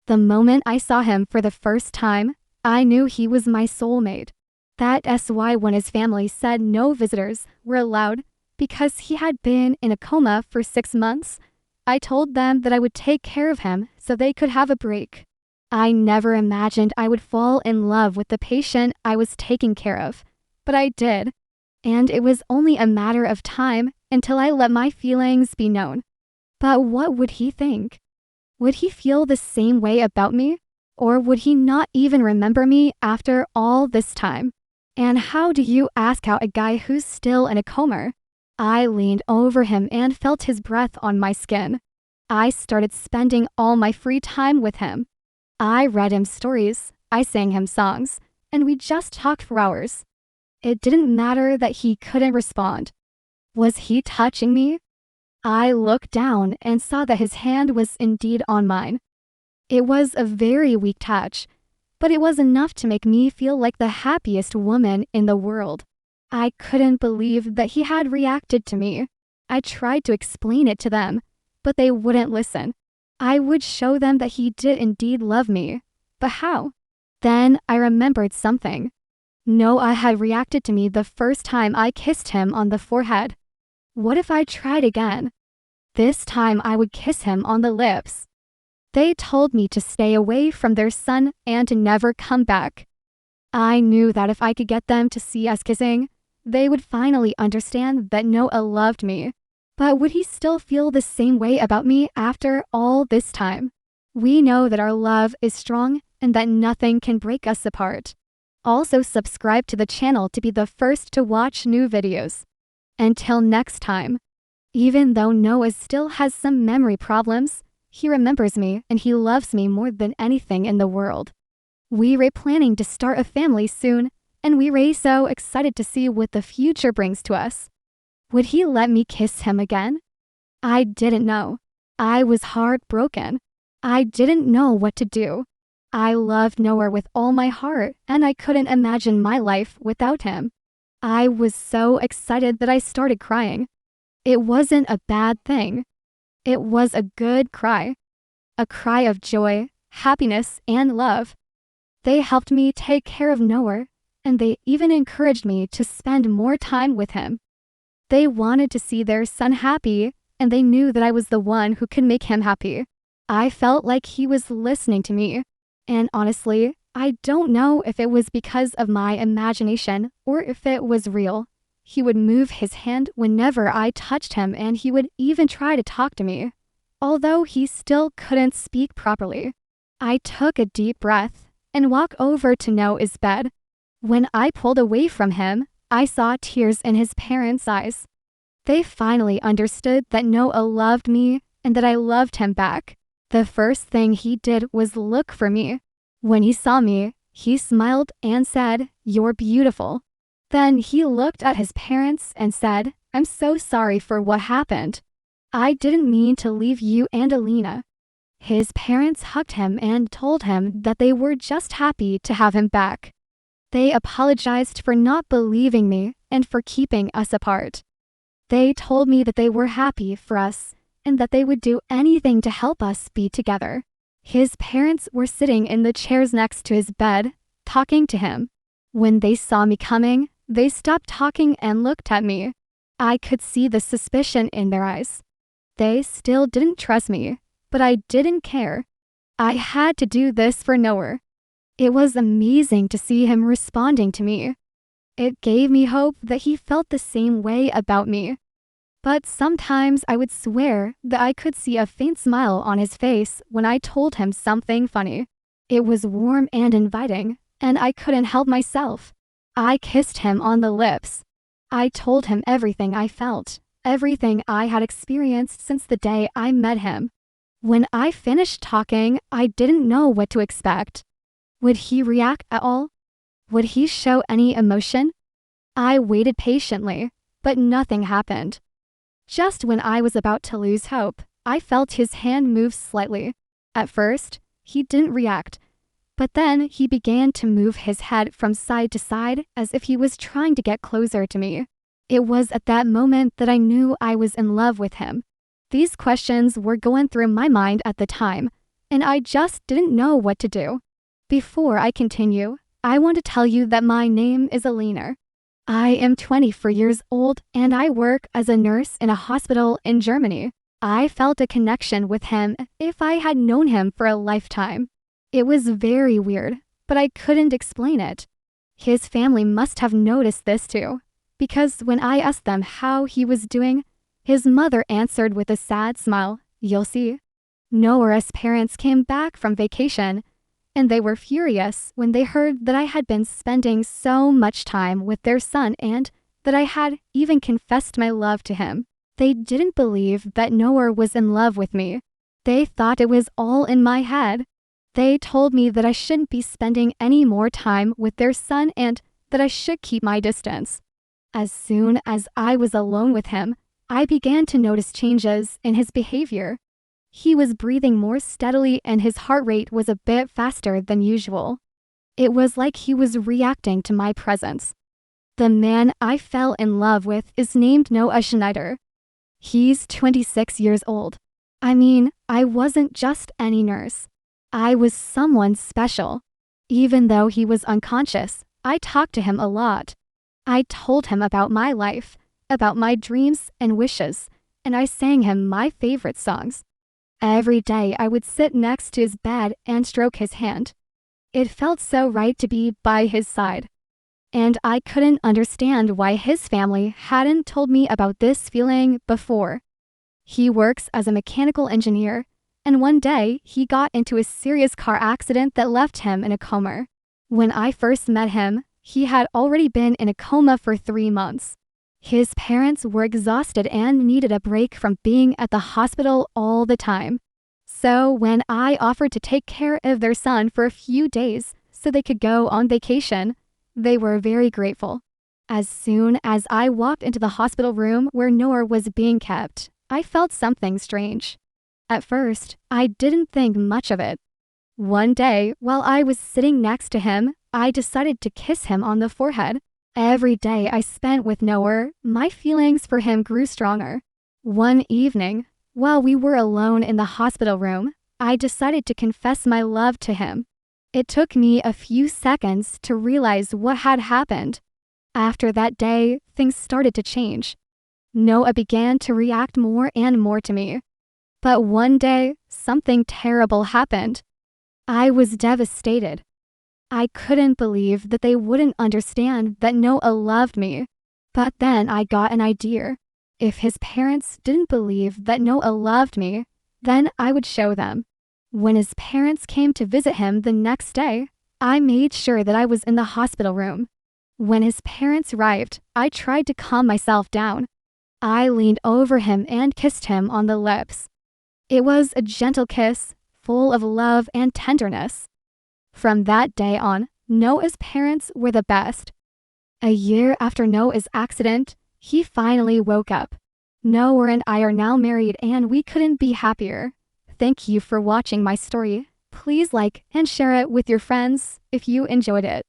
The moment I saw him for the first time, I knew he was my soulmate. That's why when his family said no visitors were allowed because he had been in a coma for 6 months, I told them that I would take care of him so they could have a break. I never imagined I would fall in love with the patient I was taking care of, but I did. And it was only a matter of time until I let my feelings be known. But what would he think? Would he feel the same way about me? Or would he not even remember me after all this time? And how do you ask out a guy who's still in a coma? I leaned over him and felt his breath on my skin. I started spending all my free time with him. I read him stories, I sang him songs, and we just talked for hours. It didn't matter that he couldn't respond. Was he touching me? I looked down and saw that his hand was indeed on mine. It was a very weak touch, but it was enough to make me feel like the happiest woman in the world. I couldn't believe that he had reacted to me. I tried to explain it to them, but they wouldn't listen. I would show them that he did indeed love me, but how? Then I remembered something. Noah had reacted to me the first time I kissed him on the forehead. What if I tried again? This time I would kiss him on the lips. They told me to stay away from their son and to never come back. I knew that if I could get them to see us kissing, they would finally understand that Noah loved me. But would he still feel the same way about me after all this time? We know that our love is strong and that nothing can break us apart. Also subscribe to the channel to be the first to watch new videos. Until next time. Even though Noah still has some memory problems, he remembers me and he loves me more than anything in the world. We're planning to start a family soon, and we're so excited to see what the future brings to us. Would he let me kiss him again? I didn't know. I was heartbroken. I didn't know what to do. I loved Noah with all my heart, and I couldn't imagine my life without him. I was so excited that I started crying. It wasn't a bad thing. It was a good cry. A cry of joy, happiness, and love. They helped me take care of Noah, and they even encouraged me to spend more time with him. They wanted to see their son happy, and they knew that I was the one who could make him happy. I felt like he was listening to me. And honestly, I don't know if it was because of my imagination or if it was real. He would move his hand whenever I touched him, and he would even try to talk to me, although he still couldn't speak properly. I took a deep breath and walked over to Noah's bed. When I pulled away from him, I saw tears in his parents' eyes. They finally understood that Noah loved me and that I loved him back. The first thing he did was look for me. When he saw me, he smiled and said, "You're beautiful." Then he looked at his parents and said, "I'm so sorry for what happened. I didn't mean to leave you and Alina." His parents hugged him and told him that they were just happy to have him back. They apologized for not believing me and for keeping us apart. They told me that they were happy for us and that they would do anything to help us be together. His parents were sitting in the chairs next to his bed, talking to him. When they saw me coming, they stopped talking and looked at me. I could see the suspicion in their eyes. They still didn't trust me, but I didn't care. I had to do this for Noah. It was amazing to see him responding to me. It gave me hope that he felt the same way about me. But sometimes I would swear that I could see a faint smile on his face when I told him something funny. It was warm and inviting, and I couldn't help myself. I kissed him on the lips. I told him everything I felt, everything I had experienced since the day I met him. When I finished talking, I didn't know what to expect. Would he react at all? Would he show any emotion? I waited patiently, but nothing happened. Just when I was about to lose hope, I felt his hand move slightly. At first, he didn't react, but then he began to move his head from side to side as if he was trying to get closer to me. It was at that moment that I knew I was in love with him. These questions were going through my mind at the time, and I just didn't know what to do. Before I continue, I want to tell you that my name is Alina. I am 24 years old and I work as a nurse in a hospital in Germany. I felt a connection with him if I had known him for a lifetime. It was very weird, but I couldn't explain it. His family must have noticed this too, because when I asked them how he was doing, his mother answered with a sad smile, "You'll see." Noah's parents came back from vacation, and they were furious when they heard that I had been spending so much time with their son and that I had even confessed my love to him. They didn't believe that Noah was in love with me. They thought it was all in my head. They told me that I shouldn't be spending any more time with their son and that I should keep my distance. As soon as I was alone with him, I began to notice changes in his behavior. He was breathing more steadily and his heart rate was a bit faster than usual. It was like he was reacting to my presence. The man I fell in love with is named Noah Schneider. He's 26 years old. I mean, I wasn't just any nurse. I was someone special. Even though he was unconscious, I talked to him a lot. I told him about my life, about my dreams and wishes, and I sang him my favorite songs. Every day I would sit next to his bed and stroke his hand. It felt so right to be by his side. And I couldn't understand why his family hadn't told me about this feeling before. He works as a mechanical engineer, and one day he got into a serious car accident that left him in a coma. When I first met him, he had already been in a coma for 3 months. His parents were exhausted and needed a break from being at the hospital all the time. So when I offered to take care of their son for a few days so they could go on vacation, they were very grateful. As soon as I walked into the hospital room where Noah was being kept, I felt something strange. At first, I didn't think much of it. One day, while I was sitting next to him, I decided to kiss him on the forehead. Every day I spent with Noah, my feelings for him grew stronger. One evening, while we were alone in the hospital room, I decided to confess my love to him. It took me a few seconds to realize what had happened. After that day, things started to change. Noah began to react more and more to me. But one day, something terrible happened. I was devastated. I couldn't believe that they wouldn't understand that Noah loved me. But then I got an idea. If his parents didn't believe that Noah loved me, then I would show them. When his parents came to visit him the next day, I made sure that I was in the hospital room. When his parents arrived, I tried to calm myself down. I leaned over him and kissed him on the lips. It was a gentle kiss, full of love and tenderness. From that day on, Noah's parents were the best. A year after Noah's accident, he finally woke up. Noah and I are now married and we couldn't be happier. Thank you for watching my story. Please like and share it with your friends if you enjoyed it.